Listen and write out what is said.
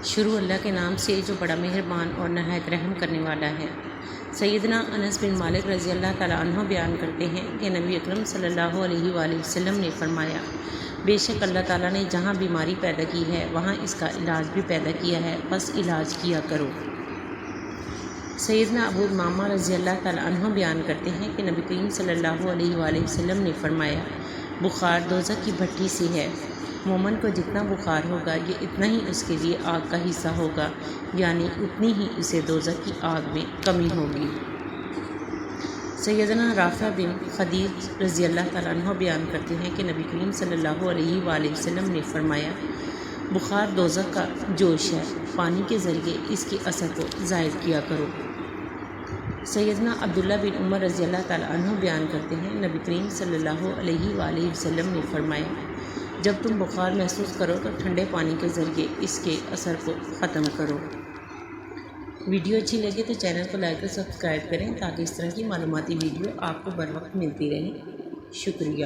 شروع اللہ کے نام سے جو بڑا مہربان اور نہایت رحم کرنے والا ہے۔ سیدنا انس بن مالک رضی اللہ تعالیٰ عنہ بیان کرتے ہیں کہ نبی اکرم صلی اللہ علیہ وآلہ وسلم نے فرمایا، بے شک اللہ تعالیٰ نے جہاں بیماری پیدا کی ہے وہاں اس کا علاج بھی پیدا کیا ہے، بس علاج کیا کرو۔ سیدنا ابو امامہ رضی اللہ تعالیٰ عنہ بیان کرتے ہیں کہ نبی کریم صلی اللہ علیہ وآلہ وسلم نے فرمایا، بخار دوزخ کی بھٹی سے ہے، مومن کو جتنا بخار ہوگا یہ اتنا ہی اس کے لیے آگ کا حصہ ہوگا، یعنی اتنی ہی اسے دوزخ کی آگ میں کمی ہوگی۔ سیدنا رافع بن خدیج رضی اللہ تعالیٰ عنہ بیان کرتے ہیں کہ نبی کریم صلی اللہ علیہ وآلہ وسلم نے فرمایا، بخار دوزخ کا جوش ہے، پانی کے ذریعے اس کے اثر کو زائد کیا کرو۔ سیدنا عبداللہ بن عمر رضی اللہ تعالیٰ عنہ بیان کرتے ہیں، نبی کریم صلی اللہ علیہ وآلہ وسلم نے فرمایا، جب تم بخار محسوس کرو تو ٹھنڈے پانی کے ذریعے اس کے اثر کو ختم کرو۔ ویڈیو اچھی لگے تو چینل کو لائک اور سبسکرائب کریں تاکہ اس طرح کی معلوماتی ویڈیو آپ کو بر وقت ملتی رہیں۔ شکریہ۔